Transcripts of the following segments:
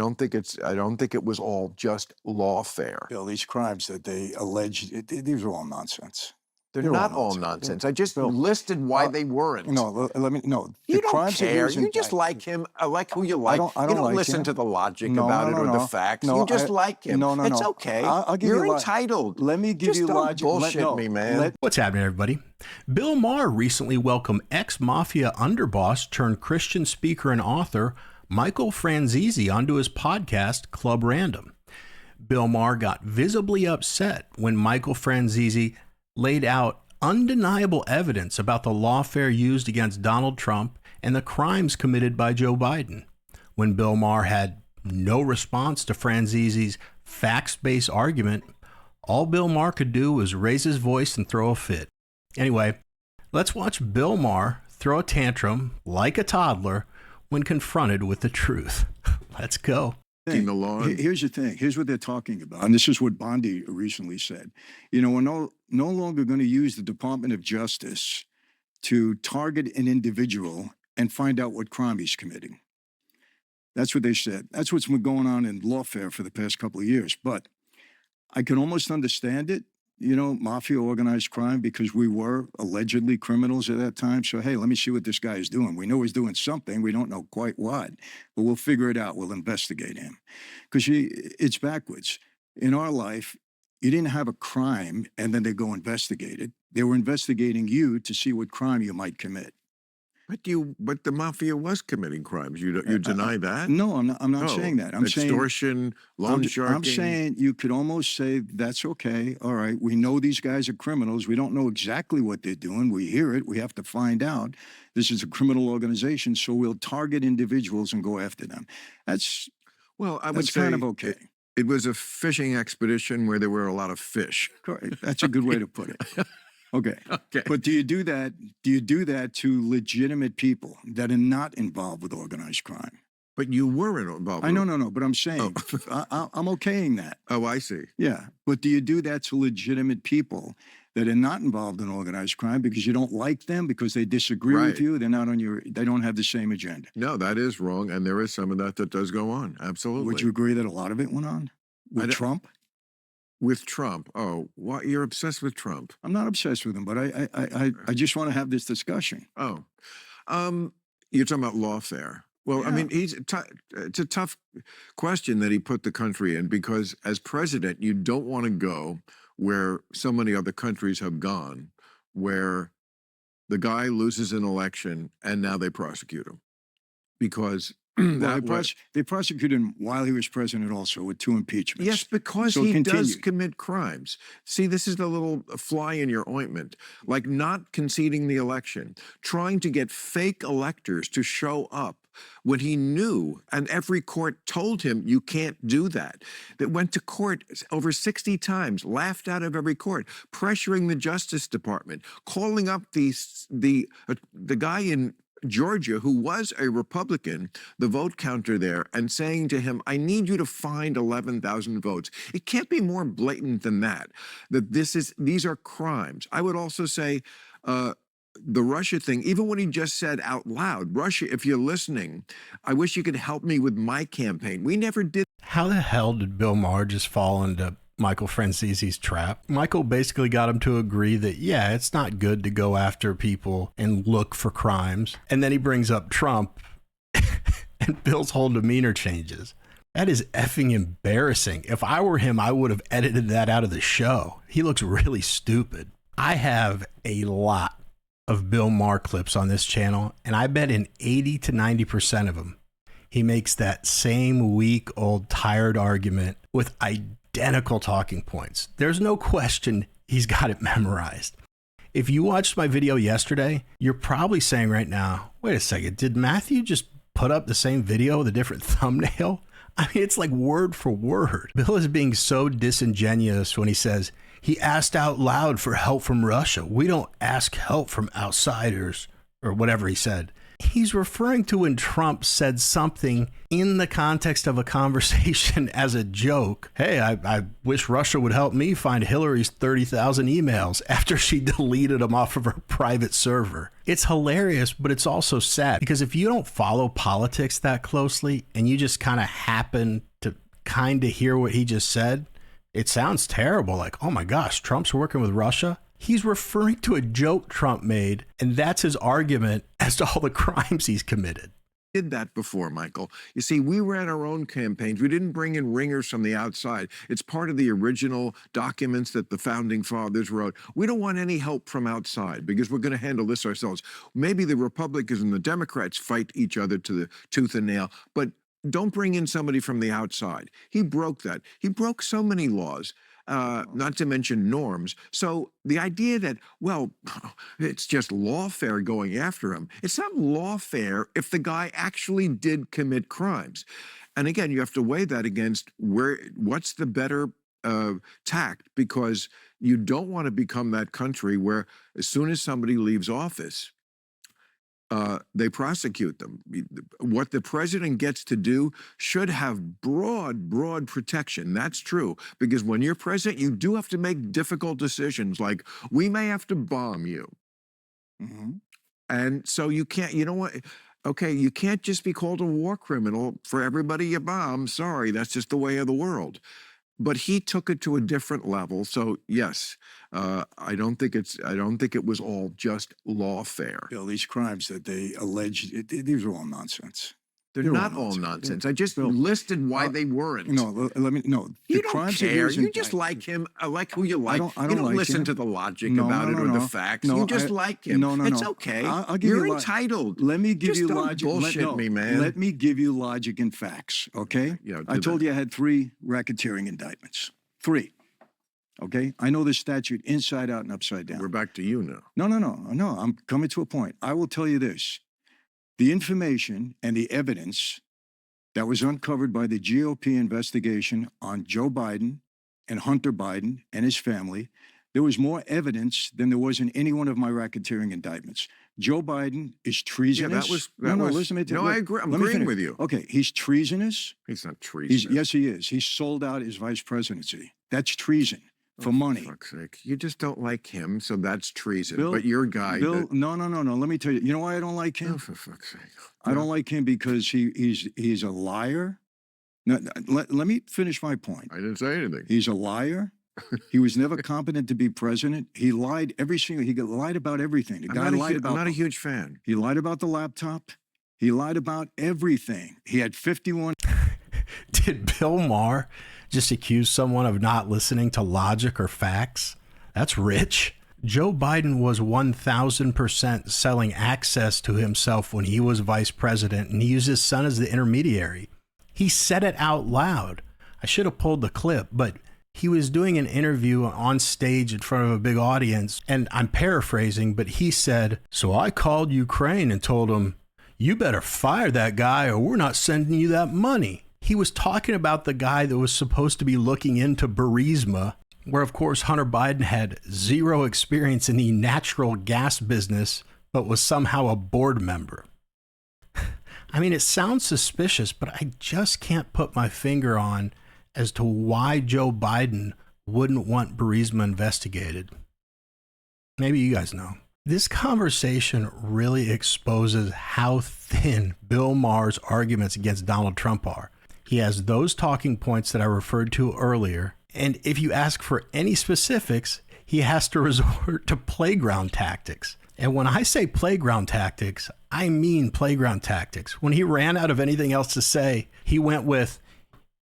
I don't think it was all just lawfare. Bill, these crimes that they allege, these are all nonsense. They're not all nonsense. I just Bill, listed why they weren't. No, let me, no. You don't care. You just like him. I like who you like. I don't like listen him. to the logic about it or the facts. No, you just like him. No, it's okay. I'll give You're you entitled. Let me give just you don't logic. Bullshit me, man. What's happening, everybody? Bill Maher recently welcomed ex-mafia underboss turned Christian speaker and author Michael Franzese onto his podcast, Club Random. Bill Maher got visibly upset when Michael Franzese laid out undeniable evidence about the lawfare used against Donald Trump and the crimes committed by Joe Biden. When Bill Maher had no response to Franzese's facts-based argument, all Bill Maher could do was raise his voice and throw a fit. Anyway, let's watch Bill Maher throw a tantrum like a toddler when confronted with the truth. Let's go. Here's the thing. Here's what they're talking about. And this is what Bondi recently said. You know, we're no longer going to use the Department of Justice to target an individual and find out what crime he's committing. That's what they said. That's what's been going on in lawfare for the past couple of years. But I can almost understand it, you know, mafia, organized crime, because we were allegedly criminals at that time. So, hey, let me see what this guy is doing. We know he's doing something. We don't know quite what, but we'll figure it out. We'll investigate him. Because it's backwards. In our life, you didn't have a crime and then they go investigate it. They were investigating you to see what crime you might commit. But the mafia was committing crimes. You deny that? No, I'm not saying that. I'm saying extortion, loan sharking. I'm saying you could almost say that's okay. All right, we know these guys are criminals. We don't know exactly what they're doing. We hear it. We have to find out. This is a criminal organization, so we'll target individuals and go after them. That's I would say kind of okay. It was a fishing expedition where there were a lot of fish. Correct. That's a good way to put it. Okay. But do you do that? Do you do that to legitimate people that are not involved with organized crime? But you were involved. No. But I'm saying I'm okaying that. Oh, I see. Yeah. But do you do that to legitimate people that are not involved in organized crime because you don't like them, because they disagree with you? They're not on your. They don't have the same agenda. No, that is wrong, and there is some of that does go on. Absolutely. Would you agree that a lot of it went on with Trump? With Trump? Oh, why you're obsessed with Trump? I'm not obsessed with him, but I just want to have this discussion. Oh, you're talking about lawfare. Well, yeah. I mean, it's a tough question that he put the country in, because as president, you don't want to go where so many other countries have gone, where the guy loses an election and now they prosecute him because. They prosecuted him while he was president also with 2 impeachments. Yes, because he does commit crimes. See, this is the little fly in your ointment, like not conceding the election, trying to get fake electors to show up when he knew, and every court told him you can't do that. That went to court over 60 times, laughed out of every court, pressuring the Justice Department, calling up the guy in Georgia, who was a Republican, the vote counter there, and saying to him, I need you to find 11,000 votes. It can't be more blatant than that these are crimes. I would also say the Russia thing, even what he just said out loud, Russia, if you're listening, I wish you could help me with my campaign. We never did. How the hell did Bill Maher just fall into Michael Franzese's trap? Michael basically got him to agree that, yeah, it's not good to go after people and look for crimes. And then he brings up Trump and Bill's whole demeanor changes. That is effing embarrassing. If I were him, I would have edited that out of the show. He looks really stupid. I have a lot of Bill Maher clips on this channel, and I bet in 80 to 90% of them, he makes that same weak, old, tired argument with identical talking points. There's no question he's got it memorized. If you watched my video yesterday, you're probably saying right now, wait a second, did Matthew just put up the same video with a different thumbnail? I mean, it's like word for word. Bill is being so disingenuous when he says he asked out loud for help from Russia. We don't ask help from outsiders, or whatever he said. He's referring to when Trump said something in the context of a conversation as a joke. Hey, I wish Russia would help me find Hillary's 30,000 emails after she deleted them off of her private server. It's hilarious, but it's also sad because if you don't follow politics that closely and you just kind of happen to kind of hear what he just said, it sounds terrible. Like, oh my gosh, Trump's working with Russia. He's referring to a joke Trump made, and that's his argument as to all the crimes he's committed. Did that before, Michael. You see, we ran our own campaigns. We didn't bring in ringers from the outside. It's part of the original documents that the founding fathers wrote. We don't want any help from outside because we're going to handle this ourselves. Maybe the Republicans and the Democrats fight each other to the tooth and nail, but don't bring in somebody from the outside. He broke that. He broke so many laws. Not to mention norms. So the idea that, well, it's just lawfare going after him. It's not lawfare if the guy actually did commit crimes. And again, you have to weigh that against what's the better tact, because you don't want to become that country where as soon as somebody leaves office, they prosecute them. What the president gets to do should have broad protection. That's true. Because when you're president, you do have to make difficult decisions like, we may have to bomb you. Mm-hmm. And so you can't, you know what? Okay, you can't just be called a war criminal for everybody you bomb. Sorry, that's just the way of the world. But he took it to a different level. So yes, I don't think it was all just lawfare. Bill, these crimes that they allege, these are all nonsense. They're not all nonsense. I just listed why they weren't. No, let me. No, you don't care. You just like him. I like who you like. I don't you don't like listen him. to the logic about it or the facts. You just like him. No, it's okay. I'll give You're you entitled. Let me give just you don't logic. Bullshit me, man. Let me give you logic and facts. Okay. Yeah, I told you I had 3 racketeering indictments. 3. Okay. I know the statute inside out and upside down. We're back to you now. No. I'm coming to a point. I will tell you this: the information and the evidence that was uncovered by the GOP investigation on Joe Biden and Hunter Biden and his family, there was more evidence than there was in any one of my racketeering indictments. Joe Biden is treasonous. Yeah, listen to me. No, I agree. I'm agreeing with you. Okay, he's treasonous. He's not treasonous. Yes, he is. He sold out his vice presidency. That's treason. For money. For fuck's sake. You just don't like him, so that's treason. Bill, but your guy. Bill, no. Let me tell you. You know why I don't like him? Oh, for fuck's sake. I don't like him because he's a liar. No, let me finish my point. I didn't say anything. He's a liar. He was never competent to be president. He lied he lied about everything. The guy lied about. I'm not a huge fan. He lied about the laptop. He lied about everything. He had 51. Did Bill Maher just accuse someone of not listening to logic or facts? That's rich. Joe Biden was 1,000% selling access to himself when he was vice president, and he used his son as the intermediary. He said it out loud. I should have pulled the clip, but he was doing an interview on stage in front of a big audience, and I'm paraphrasing, but he said, "So I called Ukraine and told them, you better fire that guy or we're not sending you that money." He was talking about the guy that was supposed to be looking into Burisma, where, of course, Hunter Biden had 0 experience in the natural gas business, but was somehow a board member. I mean, it sounds suspicious, but I just can't put my finger on as to why Joe Biden wouldn't want Burisma investigated. Maybe you guys know. This conversation really exposes how thin Bill Maher's arguments against Donald Trump are. He has those talking points that I referred to earlier, and if you ask for any specifics, he has to resort to playground tactics. And when I say playground tactics, I mean playground tactics. When he ran out of anything else to say, he went with,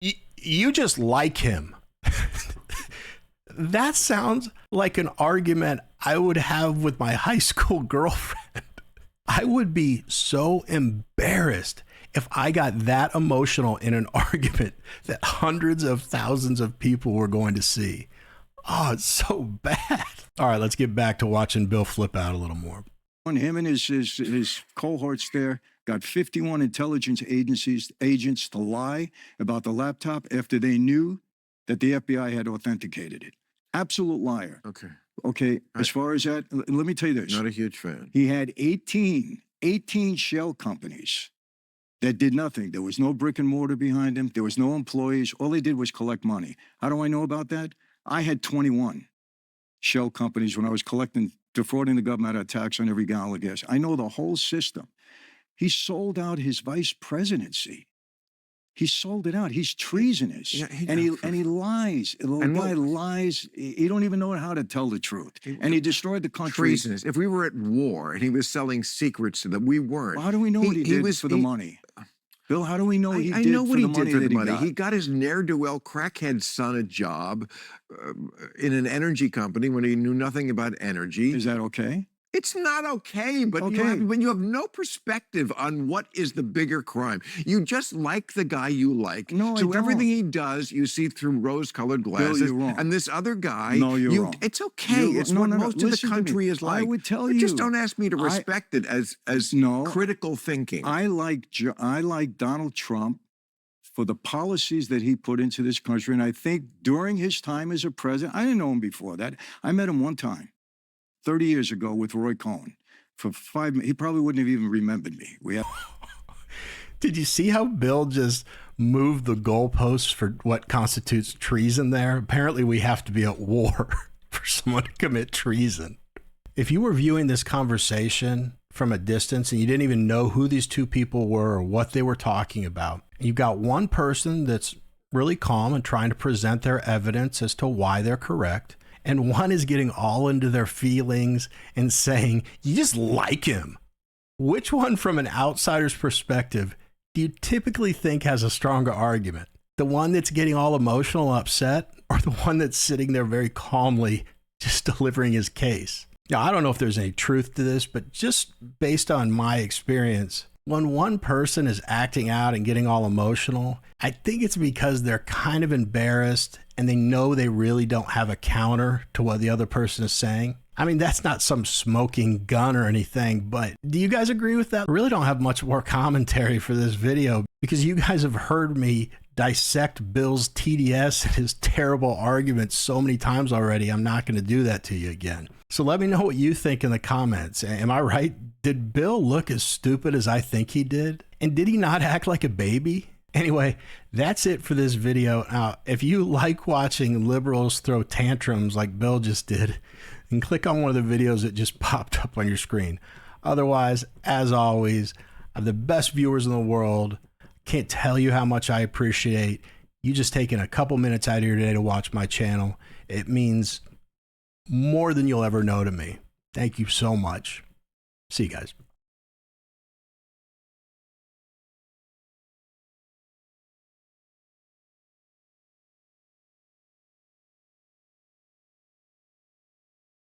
you just like him. That sounds like an argument I would have with my high school girlfriend. I would be so embarrassed if I got that emotional in an argument that hundreds of thousands of people were going to see. Oh, it's so bad. All right, let's get back to watching Bill flip out a little more. Him and his cohorts there got 51 intelligence agents to lie about the laptop after they knew that the FBI had authenticated it. Absolute liar. Okay. Okay, as far as that, let me tell you this. Not a huge fan. He had 18 18 shell companies that did nothing. There was no brick and mortar behind them. There was no employees. All they did was collect money. How do I know about that? I had 21 shell companies when I was defrauding the government out of tax on every gallon of gas. I know the whole system. He sold out his vice presidency. He sold it out. He's treasonous. Yeah, and he lies. The guy lies. He don't even know how to tell the truth. And he destroyed the country. Treasonous. If we were at war and he was selling secrets to them, we weren't. Well, how do we know what he did for the money? Bill, how do we know I know what he did for the money. He got his ne'er-do-well crackhead son a job in an energy company when he knew nothing about energy. Is that okay? It's not okay, but you have no perspective on what is the bigger crime. You just like the guy you like. No, I so don't. everything he does, you see through rose-colored glasses. Bill, you're wrong. And this other guy, no, you're wrong. It's okay. It's what most of the country is like. I would tell you. Just don't ask me to respect it as critical thinking. I like Donald Trump for the policies that he put into this country, and I think during his time as a president, I didn't know him before that. I met him one time. 30 years ago with Roy Cohn for 5 minutes. He probably wouldn't have even remembered me. Did you see how Bill just moved the goalposts for what constitutes treason there? Apparently we have to be at war for someone to commit treason. If you were viewing this conversation from a distance and you didn't even know who these two people were or what they were talking about, you've got one person that's really calm and trying to present their evidence as to why they're correct. And one is getting all into their feelings and saying, you just like him. Which one, from an outsider's perspective, do you typically think has a stronger argument? The one that's getting all emotional and upset, or the one that's sitting there very calmly just delivering his case? Now, I don't know if there's any truth to this, but just based on my experience, when one person is acting out and getting all emotional, I think it's because they're kind of embarrassed and they know they really don't have a counter to what the other person is saying. I mean, that's not some smoking gun or anything, but do you guys agree with that? I really don't have much more commentary for this video because you guys have heard me dissect Bill's TDS and his terrible arguments so many times already. I'm not going to do that to you again. So let me know what you think in the comments. Am I right? Did Bill look as stupid as I think he did? And did he not act like a baby? Anyway, that's it for this video. Now, if you like watching liberals throw tantrums like Bill just did, then click on one of the videos that just popped up on your screen. Otherwise, as always, I have the best viewers in the world. Can't tell you how much I appreciate you just taking a couple minutes out of your day to watch my channel. It means more than you'll ever know to me. Thank you so much. See you guys.